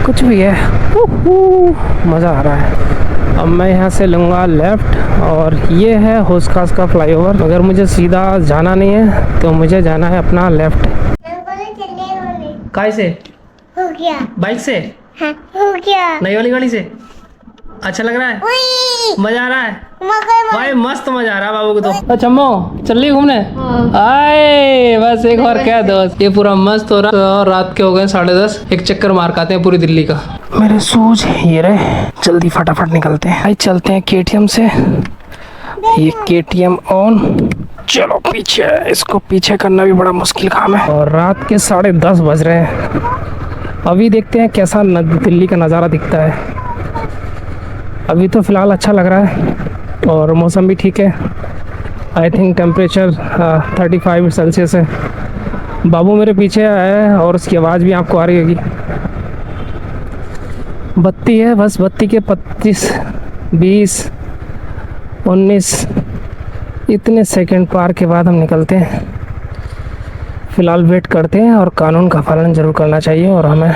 कुछ भी है। मज़ा आ रहा है। अब मैं यहाँ से लूँगा लेफ़्ट और ये है होसखास का फ्लाईओवर। अगर मुझे सीधा जाना नहीं है तो मुझे जाना है अपना लेफ़्ट। काय से हो गया। बाइक से हाँ, हो गया। नई वाली गाड़ी से अच्छा लग रहा है, मजा आ रहा है भाई, मस्त मजा आ रहा है बाबू को तो। चम्मो चल रही घूमने आए, बस एक और क्या दोस्त, ये पूरा मस्त हो रहा। और रात के हो गए 10:30, एक चक्कर मार के आते हैं पूरी दिल्ली का। मेरे शूज ये रहे, जल्दी फटाफट निकलते हैं भाई, चलते हैं केटीएम से। ये केटीएम ऑन, चलो पीछे, इसको पीछे करना भी बड़ा मुश्किल काम है। और रात के 10:30 बज रहे हैं। अभी देखते हैं कैसा दिल्ली का नज़ारा दिखता है। अभी तो फ़िलहाल अच्छा लग रहा है और मौसम भी ठीक है। आई थिंक टेम्परेचर 35 सेल्सियस है। बाबू मेरे पीछे आया है और उसकी आवाज़ भी आपको आ रही होगी। बत्ती है, बस बत्ती के 25, 20, 19 इतने सेकंड पार के बाद हम निकलते हैं। फ़िलहाल वेट करते हैं और कानून का पालन ज़रूर करना चाहिए और हमें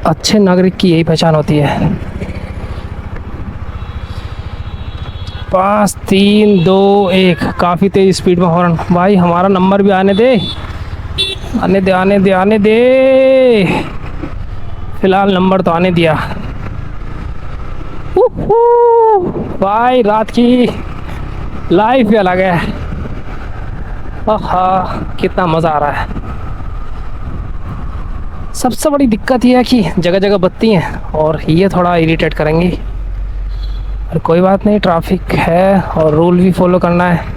अच्छे नागरिक की यही पहचान होती है। 5, 3, 2, 1 काफ़ी तेज़ स्पीड में हॉर्न। भाई हमारा नंबर भी आने दे, आने दे, आने दे, आने दे। फ़िलहाल नंबर तो आने दिया। भाई रात की लाइफ ही अलग है। आहा कितना मज़ा आ रहा है। सबसे बड़ी दिक्कत यह है कि जगह जगह बत्ती हैं और ये थोड़ा इरिटेट करेंगी, और कोई बात नहीं, ट्रैफिक है और रूल भी फॉलो करना है।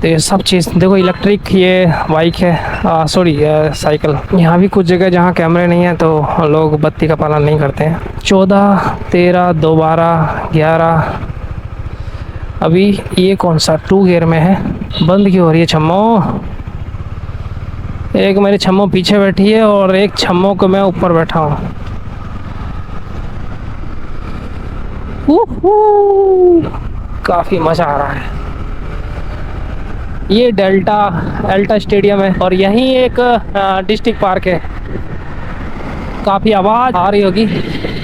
तो ये सब चीज़ देखो, इलेक्ट्रिक ये बाइक है, सॉरी साइकिल। यहाँ भी कुछ जगह जहाँ कैमरे नहीं हैं तो लोग बत्ती का पालन नहीं करते हैं। 14, 13, 12, 11। अभी ये कौन सा 2 गियर में है, बंद क्यों हो रही है छम्मो? एक मेरी छम्मो पीछे बैठी है और एक छम्मो को मैं ऊपर बैठा हूँ। काफ़ी मज़ा आ रहा है। ये डेल्टा स्टेडियम है और यहीं एक डिस्ट्रिक्ट पार्क है। काफ़ी आवाज़ आ रही होगी,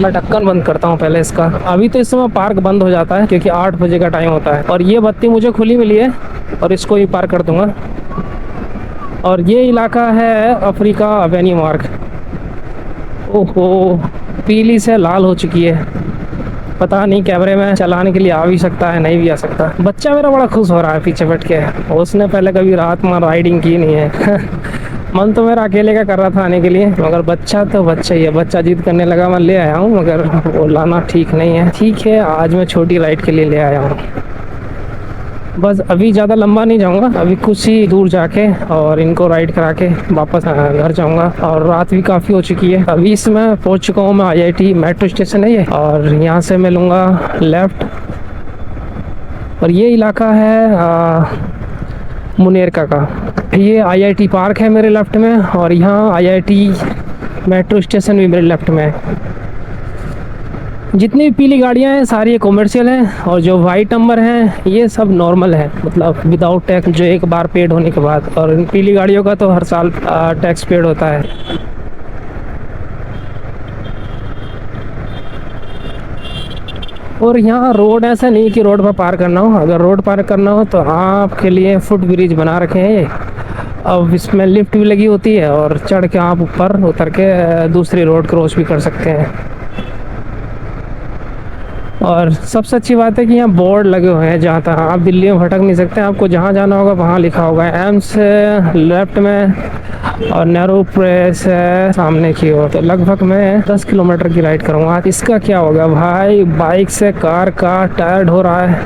मैं ढक्कन बंद करता हूँ पहले इसका। अभी तो इस समय पार्क बंद हो जाता है क्योंकि 8 बजे का टाइम होता है और ये बत्ती मुझे खुली मिली है और इसको ही पार कर दूँगा। और ये इलाका है अफ्रीका एवेन्यू मार्ग। ओहो, पीली से लाल हो चुकी है। पता नहीं कैमरे में चलाने के लिए आ भी सकता है, नहीं भी आ सकता। बच्चा मेरा बड़ा खुश हो रहा है पीछे बैठ के, उसने पहले कभी रात में राइडिंग की नहीं है। मन तो मेरा अकेले का कर रहा था आने के लिए, मगर बच्चा तो बच्चा ही है। बच्चा जिद करने लगा, मैं ले आया हूँ, मगर वो लाना ठीक नहीं है। ठीक है, आज मैं छोटी राइड के लिए ले आया हूँ। बस अभी ज़्यादा लंबा नहीं जाऊँगा, अभी कुछ ही दूर जाके और इनको राइड करा के वापस घर जाऊँगा। और रात भी काफ़ी हो चुकी है। अभी इसमें पहुँच चुका हूँ मैं, IIT मेट्रो स्टेशन है ये, और यहाँ से मैं लूँगा लेफ़्ट। और ये इलाका है मुनेरका का। ये IIT पार्क है मेरे लेफ़्ट में और यहाँ IIT मेट्रो स्टेशन भी मेरे लेफ़्ट में है। जितनी भी पीली गाड़ियाँ हैं सारी ये कॉमर्शियल हैं और जो वाइट नंबर हैं ये सब नॉर्मल है, मतलब विदाउट टैक्स, जो एक बार पेड होने के बाद। और इन पीली गाड़ियों का तो हर साल टैक्स पेड होता है। और यहाँ रोड ऐसा नहीं कि रोड पर पार करना हो, अगर रोड पार करना हो तो आपके लिए फुट ब्रिज बना रखे हैं ये। अब इसमें लिफ्ट भी लगी होती है और चढ़ के आप ऊपर उतर के दूसरी रोड क्रॉस भी कर सकते हैं। और सबसे अच्छी बात है कि यहाँ बोर्ड लगे हुए हैं, जहाँ तक आप दिल्ली में भटक नहीं सकते। आपको जहाँ जाना होगा वहाँ लिखा होगा। एम्स लेफ्ट में और नेहरू प्रेस है सामने की ओर। तो लगभग मैं 10 किलोमीटर की राइड करूँगा। इसका क्या होगा भाई, बाइक से कार का टायर ढो रहा है,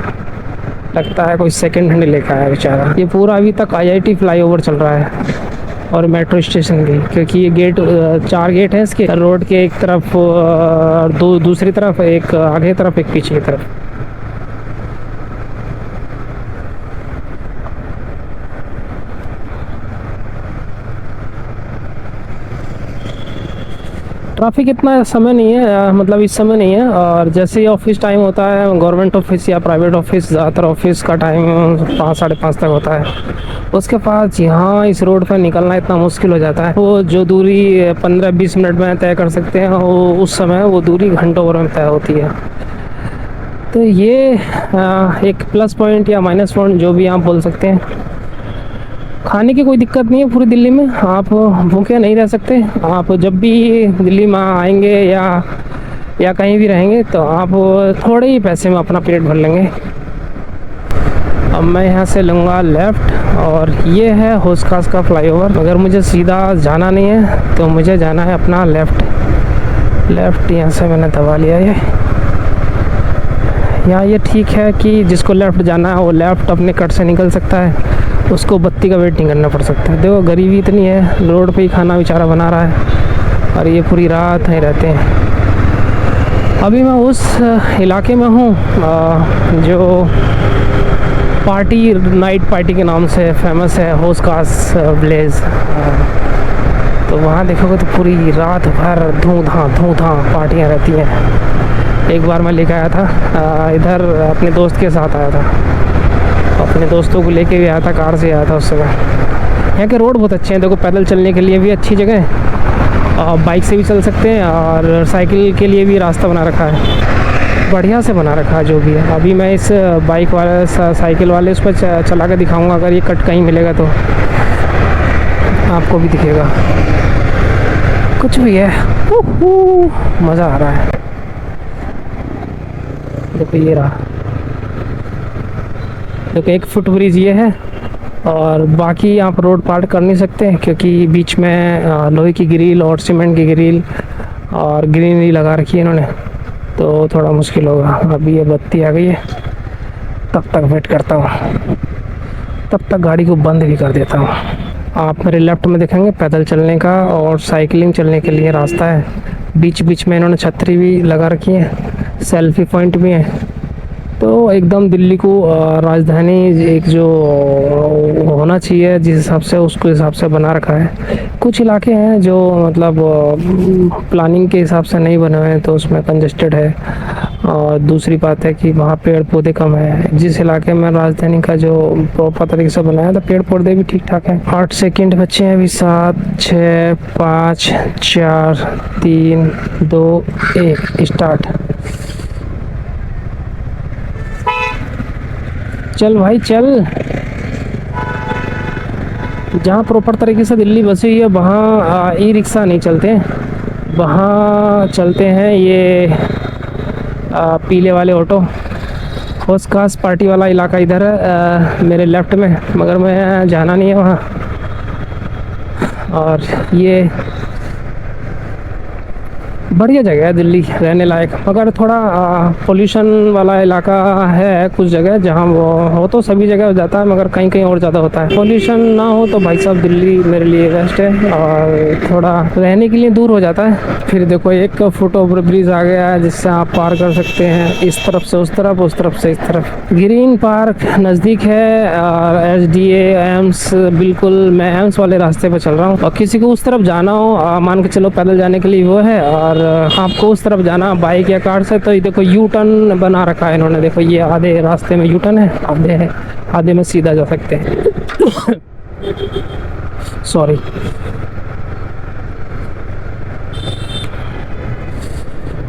लगता है कोई सेकेंड हैंड लेकर आया बेचारा। ये पूरा अभी तक IIT फ्लाईओवर चल रहा है और मेट्रो स्टेशन भी, क्योंकि ये गेट 4 गेट हैं इसके। रोड के एक तरफ दूसरी तरफ, एक आगे तरफ, एक पीछे की तरफ। ट्रैफिक इतना समय नहीं है, मतलब इस समय नहीं है। और जैसे ही ऑफिस टाइम होता है, गवर्नमेंट ऑफिस या प्राइवेट ऑफिस, ज़्यादातर ऑफिस का टाइम 5 साढ़े 5 तक होता है। उसके बाद यहाँ इस रोड पर निकलना इतना मुश्किल हो जाता है। वो जो दूरी 15-20 मिनट में तय कर सकते हैं, वो उस समय वो दूरी घंटों भर में तय होती है। तो ये एक प्लस पॉइंट या माइनस पॉइंट जो भी आप बोल सकते हैं। खाने की कोई दिक्कत नहीं है पूरी दिल्ली में, आप भूखे नहीं रह सकते। आप जब भी दिल्ली में आएंगे या कहीं भी रहेंगे तो आप थोड़े ही पैसे में अपना पेट भर लेंगे। अब मैं यहाँ से लूँगा लेफ़्ट, और ये है हौस खास का फ्लाईओवर। अगर मुझे सीधा जाना नहीं है तो मुझे जाना है अपना लेफ़्ट। यहाँ से मैंने दबा लिया ये। यहाँ ये ठीक है कि जिसको लेफ़्ट जाना है वो लेफ़्ट अपने कट से निकल सकता है, उसको बत्ती का वेट नहीं करना पड़ सकता। देखो गरीबी इतनी है, रोड पे ही खाना बेचारा बना रहा है और ये पूरी रात नहीं रहते हैं। अभी मैं उस इलाके में हूँ जो नाइट पार्टी के नाम से फेमस है, हौस खास विलेज। तो वहाँ देखोगे तो पूरी रात भर धूम-धाम पार्टियाँ रहती हैं। एक बार मैं लेकर आया था इधर, अपने दोस्त के साथ आया था, अपने दोस्तों को लेके भी आया था, कार से आया था उस समय। यहाँ के रोड बहुत अच्छे हैं, देखो पैदल चलने के लिए भी अच्छी जगह है, और बाइक से भी चल सकते हैं, और साइकिल के लिए भी रास्ता बना रखा है, बढ़िया से बना रखा है जो भी है। अभी मैं इस बाइक वाले साइकिल वाले उस पर चला कर दिखाऊँगा, अगर ये कट कहीं मिलेगा तो आपको भी दिखेगा। कुछ भी है, मज़ा आ रहा है। देखो ये रहा, देखो 1 फुट ब्रिज ये है, और बाकी आप रोड पार कर नहीं सकते क्योंकि बीच में लोहे की ग्रिल और सीमेंट की ग्रिल और ग्रीनरी लगा रखी है इन्होंने, तो थोड़ा मुश्किल होगा। अभी ये बत्ती आ गई है, तब तक वेट करता हूँ, तब तक गाड़ी को बंद भी कर देता हूँ। आप मेरे लेफ़्ट में देखेंगे पैदल चलने का और साइकिलिंग चलने के लिए रास्ता है। बीच बीच में इन्होंने छतरी भी लगा रखी है, सेल्फी पॉइंट भी है। तो एकदम दिल्ली को राजधानी एक जो होना चाहिए जिस हिसाब से, उसके हिसाब से बना रखा है। कुछ इलाके हैं जो मतलब प्लानिंग के हिसाब से नहीं बने हुए हैं, तो उसमें कंजेस्टेड है। और दूसरी बात है कि वहाँ पेड़ पौधे कम है। जिस इलाके में राजधानी का जो प्रॉपर तरीके से बनाया था, पेड़ पौधे भी ठीक ठाक हैं। 8 सेकंड बचे हैं अभी। 7 6 5 4 3 2 1 स्टार्ट। चल भाई चल। जहाँ प्रॉपर तरीके से दिल्ली बसी हुई है वहाँ ई रिक्शा नहीं चलते, वहाँ चलते हैं ये पीले वाले ऑटो। हौस खास पार्टी वाला इलाका इधर है मेरे लेफ़्ट में, मगर मैं जाना नहीं है वहाँ। और ये बढ़िया जगह है दिल्ली रहने लायक, मगर थोड़ा पोल्यूशन वाला इलाका है कुछ जगह, जहाँ वो हो तो सभी जगह हो जाता है, मगर कहीं कहीं और ज़्यादा होता है। पोल्यूशन ना हो तो भाई साहब दिल्ली मेरे लिए बेस्ट है, और थोड़ा रहने के लिए दूर हो जाता है। फिर देखो 1 फुट ओवर ब्रिज आ गया है जिससे आप पार कर सकते हैं, इस तरफ से उस तरफ, उस तरफ से इस तरफ। ग्रीन पार्क नज़दीक है, और SDA एम्स, बिल्कुल मैं एम्स वाले रास्ते पर चल रहा हूँ। और किसी को उस तरफ जाना हो, मान के चलो पैदल जाने के लिए वो है, और आपको उस तरफ जाना बाइक या कार से, तो ये देखो यू टर्न बना रखा है इन्होंने। देखो ये आधे रास्ते में यू टर्न है, आधे में सीधा जा सकते हैं। सॉरी।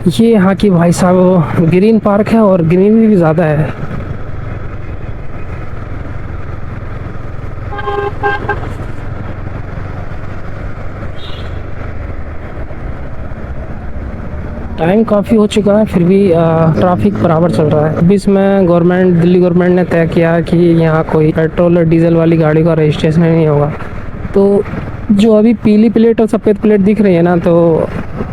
ये यहाँ की भाई साहब ग्रीन पार्क है और ग्रीनरी भी ज़्यादा है। टाइम काफ़ी हो चुका है, फिर भी ट्रैफिक बराबर चल रहा है। अभी इसमें दिल्ली गवर्नमेंट ने तय किया कि यहाँ कोई पेट्रोल और डीजल वाली गाड़ी का रजिस्ट्रेशन नहीं होगा। तो जो अभी पीली प्लेट और सफ़ेद प्लेट दिख रही है ना, तो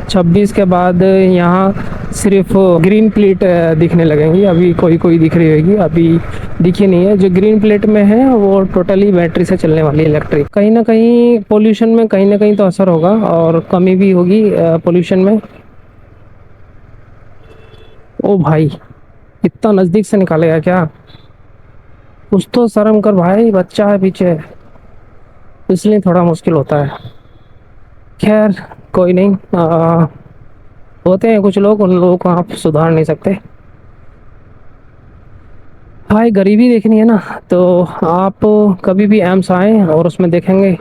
26 के बाद यहाँ सिर्फ ग्रीन प्लेट दिखने लगेंगी। अभी कोई दिख रही होगी, अभी दिखी नहीं है। जो ग्रीन प्लेट में है वो टोटली बैटरी से चलने वाली इलेक्ट्रिक। कहीं ना कहीं पोल्यूशन में कहीं ना कहीं तो असर होगा, और कमी भी होगी पोल्यूशन में। ओ भाई, इतना नज़दीक से निकालेगा क्या? कुछ तो शर्म कर भाई, बच्चा है पीछे, इसलिए थोड़ा मुश्किल होता है। खैर कोई नहीं, होते हैं कुछ लोग, उन लोगों को आप सुधार नहीं सकते। भाई गरीबी देखनी है ना, तो आप कभी भी एम्स आए और उसमें देखेंगे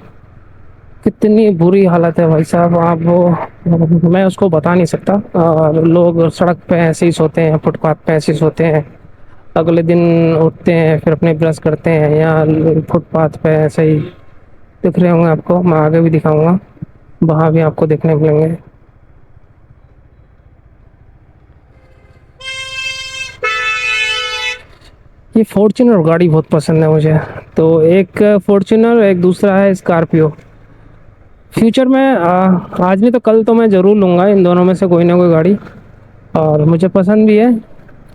कितनी बुरी हालत है भाई साहब। आप वो मैं उसको बता नहीं सकता। और लोग सड़क पे ऐसे ही सोते हैं, फुटपाथ पे ऐसे ही सोते हैं, अगले दिन उठते हैं फिर अपने ब्रश करते हैं, या फुटपाथ पे ऐसे ही दिख रहे होंगे आपको। मैं आगे भी दिखाऊंगा, वहाँ भी आपको देखने मिलेंगे। ये फॉर्च्यूनर गाड़ी बहुत पसंद है मुझे। तो एक फॉर्च्यूनर, एक दूसरा है स्कॉर्पियो। फ्यूचर में आज नहीं तो कल तो मैं ज़रूर लूँगा इन दोनों में से कोई ना कोई गाड़ी, और मुझे पसंद भी है।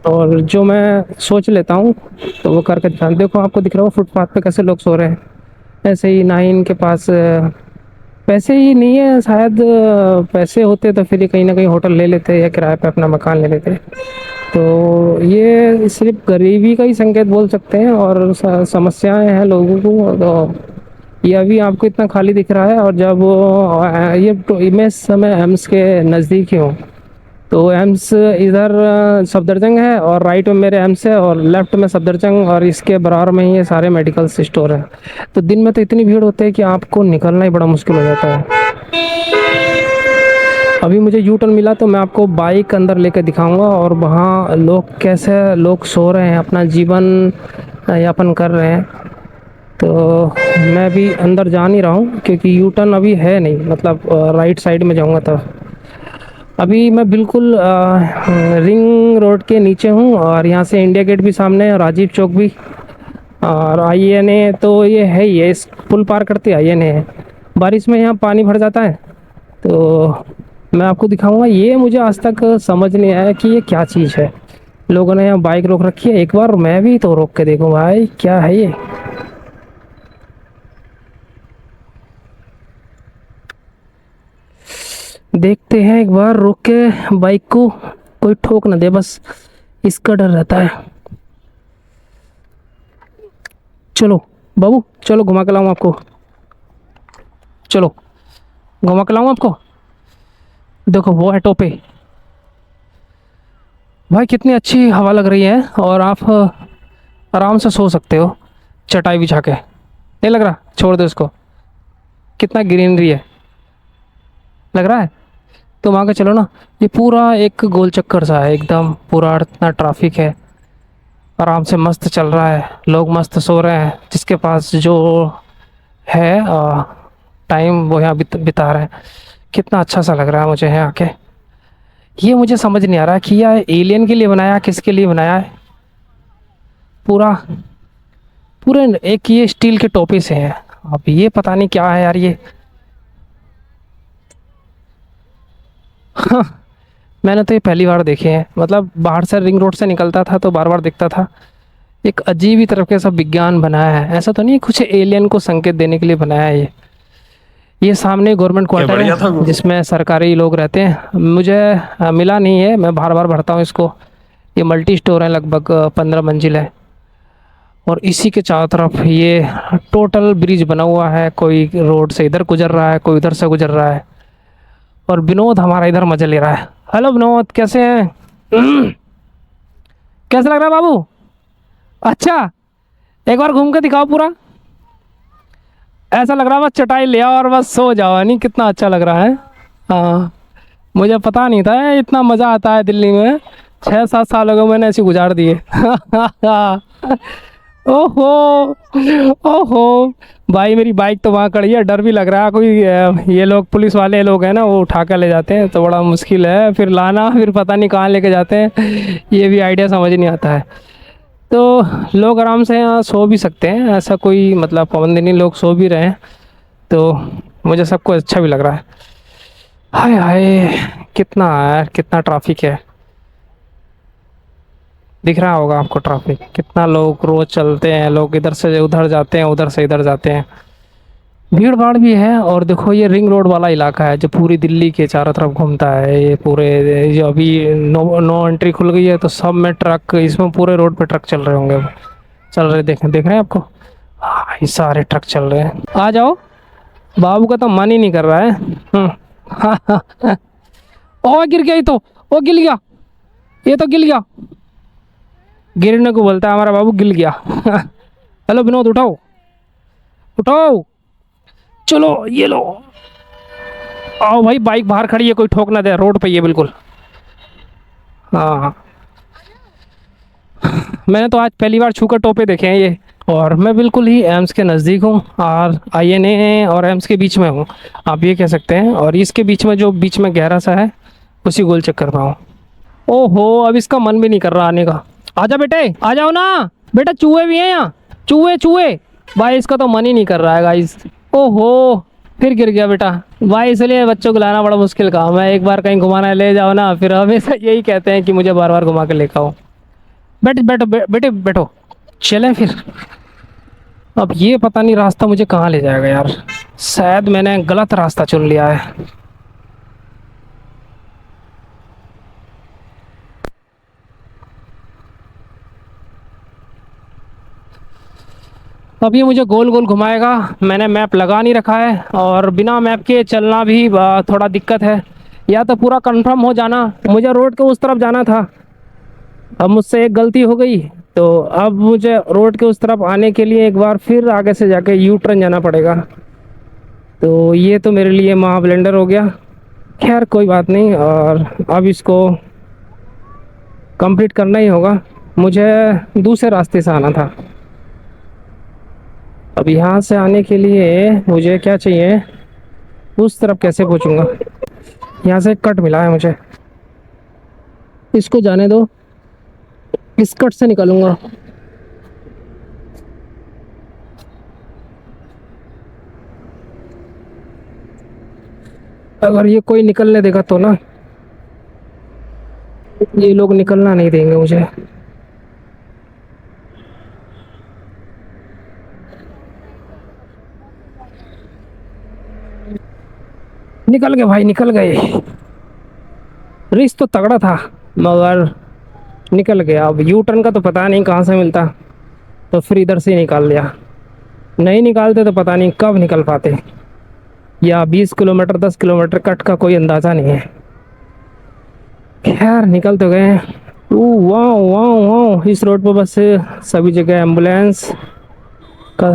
और जो मैं सोच लेता हूँ तो वो करके दिखाऊँ। देखो आपको दिख रहा हो फुटपाथ पे कैसे लोग सो रहे हैं, ऐसे ही ना ही इनके पास पैसे ही नहीं है शायद। पैसे होते तो फिर ये कहीं ना कहीं होटल ले लेते या किराए पे अपना मकान ले लेते। तो ये सिर्फ गरीबी का ही संकेत बोल सकते हैं, और समस्याएं हैं लोगों को। तो ये अभी आपको इतना खाली दिख रहा है, और जब ये तो मैं इस समय एम्स के नज़दीक ही हूँ। तो एम्स इधर सफदरजंग है, और राइट में मेरे एम्स है, और लेफ्ट में सफदरजंग, और इसके बराबर में ही ये सारे मेडिकल स्टोर हैं। तो दिन में तो इतनी भीड़ होती है कि आपको निकलना ही बड़ा मुश्किल हो जाता है। अभी मुझे यू टर्न मिला तो मैं आपको बाइक अंदर लेकर दिखाऊंगा, और वहाँ लोग कैसे लोग सो रहे हैं, अपना जीवन यापन कर रहे हैं। तो मैं भी अंदर जा नहीं रहा हूँ क्योंकि यू टर्न अभी है नहीं, मतलब राइट साइड में जाऊँगा तब। अभी मैं बिल्कुल रिंग रोड के नीचे हूँ, और यहाँ से इंडिया गेट भी सामने है, राजीव चौक भी, और INA तो ये है ही है। इस पुल पार करते INA है। बारिश में यहाँ पानी भर जाता है। तो मैं आपको दिखाऊंगा। ये मुझे आज तक समझ नहीं आया कि ये क्या चीज़ है। लोगों ने यहाँ बाइक रोक रखी है, एक बार मैं भी तो रोक के देखूँ भाई क्या है ये। देखते हैं एक बार रोक के बाइक को, कोई ठोक ना दे, बस इसका डर रहता है। चलो बाबू, चलो घुमा के लाऊं आपको, चलो घुमा के लाऊं आपको। देखो वो है टोपे। भाई कितनी अच्छी हवा लग रही है, और आप आराम से सो सकते हो चटाई बिछा के। नहीं लग रहा? छोड़ दो इसको। कितना ग्रीनरी है, लग रहा है? तो वहाँ के चलो ना। ये पूरा एक गोल चक्कर सा है एकदम, पूरा इतना ट्रैफिक है, आराम से मस्त चल रहा है, लोग मस्त सो रहे हैं, जिसके पास जो है टाइम वो यहाँ बिता रहे हैं। कितना अच्छा सा लग रहा है मुझे यहाँ आके। ये मुझे समझ नहीं आ रहा कि यह एलियन के लिए बनाया, किसके लिए बनाया है। पूरा पूरे एक ये स्टील के टोपे से है। अब ये पता नहीं क्या है यार ये। हाँ, मैंने तो ये पहली बार देखे हैं। मतलब बाहर से रिंग रोड से निकलता था तो बार बार दिखता था। एक अजीब ही तरह के सब विज्ञान बनाया है, ऐसा तो नहीं कुछ एलियन को संकेत देने के लिए बनाया है ये सामने गवर्नमेंट क्वार्टर है जिसमें सरकारी लोग रहते हैं। मुझे मिला नहीं है, मैं बार बार भरता हूँ इसको। ये मल्टी स्टोर है, लगभग 15 मंजिल है, और इसी के चारों तरफ ये टोटल ब्रिज बना हुआ है। कोई रोड से इधर गुजर रहा है, कोई उधर से गुजर रहा है, और विनोद हमारा इधर मजा ले रहा है। हेलो विनोद, कैसे हैं? कैसा लग रहा है बाबू? अच्छा, एक बार घूम के दिखाओ पूरा। ऐसा लग रहा है बस चटाई ले आओ और बस सो जाओ, नहीं? कितना अच्छा लग रहा है। हाँ, मुझे पता नहीं था इतना मज़ा आता है दिल्ली में। 6-7 साल हो गए मैंने ऐसे गुजार दिए। ओहो ओहो भाई, मेरी बाइक तो वहाँ खड़ी है, डर भी लग रहा है। कोई ये लोग पुलिस वाले लोग हैं ना, वो उठा कर ले जाते हैं तो बड़ा मुश्किल है फिर लाना, फिर पता नहीं कहाँ लेके जाते हैं, ये भी आइडिया समझ नहीं आता है। तो लोग आराम से यहाँ सो भी सकते हैं, ऐसा कोई मतलब पाबंदी नहीं, लोग सो भी रहे हैं। तो मुझे सब कुछ अच्छा भी लग रहा है। हाय हाय, कितना है, कितना ट्रैफिक है। दिख रहा होगा आपको ट्रैफिक, कितना लोग रोज चलते हैं, लोग इधर से उधर जाते हैं, उधर से इधर जाते हैं, भीड़ भाड़ भी है। और देखो ये रिंग रोड वाला इलाका है जो पूरी दिल्ली के चारों तरफ घूमता है। ये पूरे जो अभी नो एंट्री खुल गई है तो सब में ट्रक, इसमें पूरे रोड पे ट्रक चल रहे होंगे, चल रहे, देख रहे हैं आपको? हाँ, ये सारे ट्रक चल रहे हैं। आ जाओ, बाबू का तो मन ही नहीं कर रहा है। ओ गिर गया, ये तो, ओ गिर गया, ये तो गिर गया। गिरने को बोलता है हमारा बाबू, गिर गया। हेलो विनोद, उठाओ उठाओ, चलो ये लो। आओ भाई, बाइक बाहर खड़ी है, कोई ठोक ना दे, रोड पे ही है बिल्कुल। हाँ, मैंने तो आज पहली बार छूकर टोपे देखे हैं ये। और मैं बिल्कुल ही एम्स के नज़दीक हूँ, और आईएनए और एम्स के बीच में हूँ, आप ये कह सकते हैं। और इसके बीच में जो बीच में गहरा सा है, उसी गोल चक्कर में हूँ। ओहो, अब इसका मन भी नहीं कर रहा आने का। आजा बेटे, आ जाओ ना बेटा, चूहे भी हैं यहाँ, चूहे चूहे। भाई इसका तो मन ही नहीं कर रहा है गाइस। ओहो, फिर गिर गया बेटा। भाई इसलिए बच्चों को लाना बड़ा मुश्किल काम है, एक बार कहीं घुमाना ले जाओ ना, फिर हमेशा यही कहते हैं कि मुझे बार बार घुमा के लेकर आओ। बैठ बैठो बेटे बैठो, चलें फिर। अब ये पता नहीं रास्ता मुझे कहाँ ले जाएगा यार, शायद मैंने गलत रास्ता चुन लिया है। अब ये मुझे गोल गोल घुमाएगा, मैंने मैप लगा नहीं रखा है, और बिना मैप के चलना भी थोड़ा दिक्कत है। या तो पूरा कंफर्म हो जाना, मुझे रोड के उस तरफ जाना था, अब मुझसे एक गलती हो गई, तो अब मुझे रोड के उस तरफ आने के लिए एक बार फिर आगे से जाके यू टर्न जाना पड़ेगा। तो ये तो मेरे लिए महा ब्लेंडर हो गया। खैर कोई बात नहीं, और अब इसको कंप्लीट करना ही होगा। मुझे दूसरे रास्ते से आना था। अब यहाँ से आने के लिए मुझे क्या चाहिए, उस तरफ कैसे पहुँचूँगा। यहाँ से एक कट मिला है मुझे, इसको जाने दो, इस कट से निकलूँगा। अगर ये कोई निकलने देगा तो ना, ये लोग निकलना नहीं देंगे मुझे। निकल गए भाई, निकल गए। रिस्क तो तगड़ा था, मगर निकल गया। अब यू टर्न का तो पता नहीं कहाँ से मिलता, तो फिर इधर से ही निकाल लिया। नहीं निकालते तो पता नहीं कब निकल पाते, या 20 किलोमीटर 10 किलोमीटर कट का कोई अंदाज़ा नहीं है। खैर निकल तो गए। वाह वाह वाह, इस रोड पर बस सभी जगह एम्बुलेंस का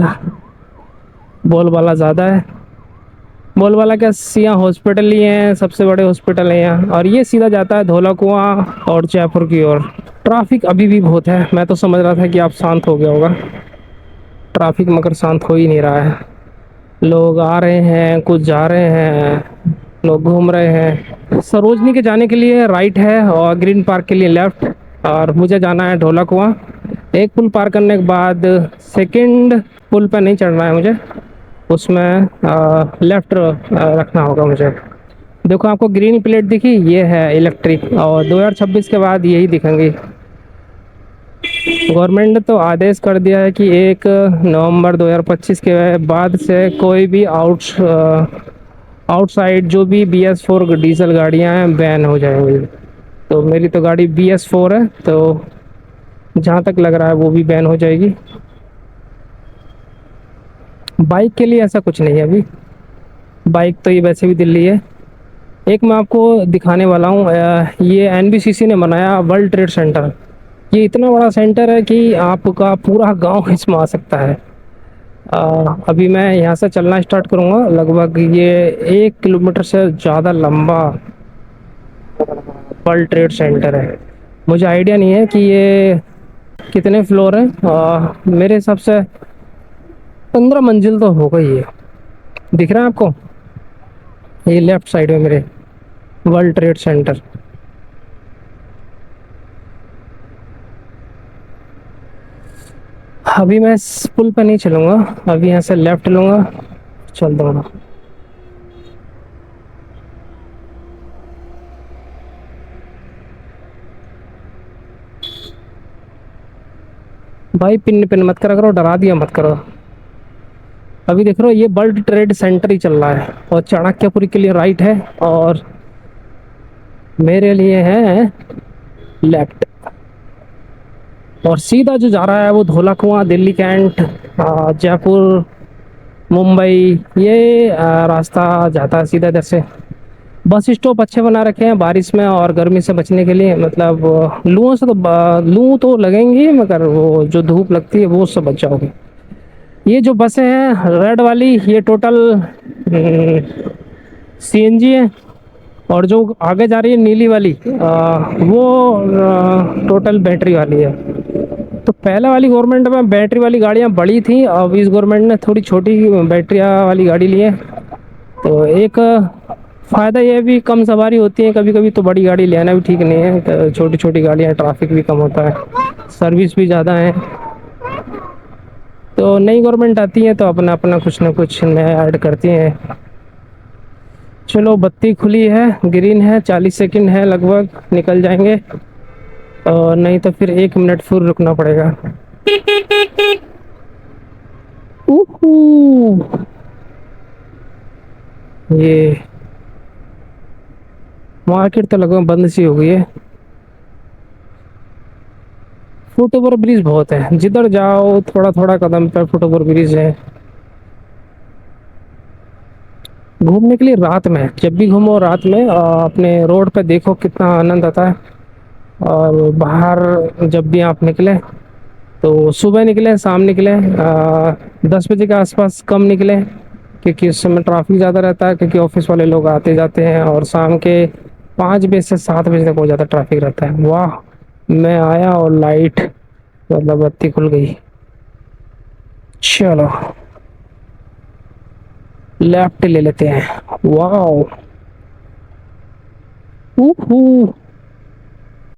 बोलबाला ज़्यादा है। बोलबाला क्या, यहाँ हॉस्पिटल ही हैं, सबसे बड़े हॉस्पिटल हैं यहाँ। और ये सीधा जाता है धौला कुआं और जयपुर की ओर। ट्रैफिक अभी भी बहुत है, मैं तो समझ रहा था कि आप शांत हो गया होगा ट्रैफिक, मगर शांत हो ही नहीं रहा है। लोग आ रहे हैं, कुछ जा रहे हैं, लोग घूम रहे हैं। सरोजनी के जाने के लिए राइट है, और ग्रीन पार्क के लिए लेफ्ट, और मुझे जाना है ढोला कुआं। एक पुल पार करने के बाद सेकंड पुल पर नहीं चढ़ना है मुझे, उसमें लेफ्ट रखना होगा मुझे। देखो आपको ग्रीन प्लेट दिखी, ये है इलेक्ट्रिक, और 2026 के बाद यही दिखेंगी। गवर्नमेंट ने तो आदेश कर दिया है कि 1 नवंबर 2025 के बाद से कोई भी आउटसाइड जो भी BS4 डीजल गाड़ियां हैं बैन हो जाएंगी। तो मेरी तो गाड़ी BS4 है, तो जहाँ तक लग रहा है वो भी बैन हो जाएगी। बाइक के लिए ऐसा कुछ नहीं है अभी, बाइक तो ये वैसे भी दिल्ली है। एक मैं आपको दिखाने वाला हूँ, ये NBCC ने बनाया वर्ल्ड ट्रेड सेंटर। ये इतना बड़ा सेंटर है कि आपका पूरा गांव इसमें आ सकता है। अभी मैं यहाँ से चलना स्टार्ट करूँगा, लगभग ये 1 किलोमीटर से ज़्यादा लंबा वर्ल्ड ट्रेड सेंटर है। मुझे आइडिया नहीं है कि ये कितने फ्लोर हैं, मेरे हिसाब से 15 मंजिल तो होगा ही है। दिख रहा है आपको, ये लेफ्ट साइड में मेरे वर्ल्ड ट्रेड सेंटर। अभी मैं इस पुल पर नहीं चलूँगा, अभी यहाँ से लेफ्ट लूँगा, चल दूँगा। भाई पिन पिन मत करा करो, डरा दिया मत करो। अभी देख रहे हो ये वर्ल्ड ट्रेड सेंटर ही चल रहा है, और चाणक्यपुरी के लिए राइट है, और मेरे लिए है लेफ्ट। और सीधा जो जा रहा है वो धौला कुआं, दिल्ली कैंट, जयपुर, मुंबई, ये रास्ता जाता है सीधा इधर से। बस स्टॉप अच्छे बना रखे हैं बारिश में और गर्मी से बचने के लिए, मतलब लुओं से तो लू तो लगेंगी, मगर वो जो धूप लगती है वो उससे बच जाओगे। ये जो बसें हैं रेड वाली, ये टोटल सीएनजी है। और जो आगे जा रही है नीली वाली, वो टोटल बैटरी वाली है। तो पहले वाली गवर्नमेंट में बैटरी वाली गाड़ियां बड़ी थी, अब इस गवर्नमेंट ने थोड़ी छोटी बैटरी वाली गाड़ी ली है। तो एक फ़ायदा ये भी कम सवारी होती है, कभी कभी तो बड़ी गाड़ी लेना भी ठीक नहीं है, तो छोटी छोटी गाड़ियाँ, ट्रैफिक भी कम होता है, सर्विस भी ज़्यादा है। तो नई गवर्नमेंट आती है तो अपना अपना कुछ ना कुछ नया ऐड करती हैं। चलो बत्ती खुली है, ग्रीन है, 40 सेकंड है लगभग, निकल जाएंगे। और नहीं तो फिर 1 मिनट फिर रुकना पड़ेगा। उहू, ये मार्केट तो लगभग बंद सी हो गई है। फुट ओवर ब्रिज बहुत है, जिधर जाओ थोड़ा थोड़ा कदम पर फुट ओवर ब्रिज है। घूमने के लिए रात में, जब भी घूमो रात में अपने रोड पे देखो कितना आनंद आता है। और बाहर जब भी आप निकले तो सुबह निकले, शाम निकले, 10 बजे के आसपास कम निकले, क्योंकि उस समय ट्रैफिक ज़्यादा रहता है, क्योंकि ऑफिस वाले लोग आते जाते हैं। और शाम के 5 बजे से 7 बजे तक बहुत ज़्यादा ट्रैफिक रहता है। वाह, मैं आया और लाइट, मतलब बत्ती खुल गई। चलो लेफ्ट ले लेते हैं। वाह,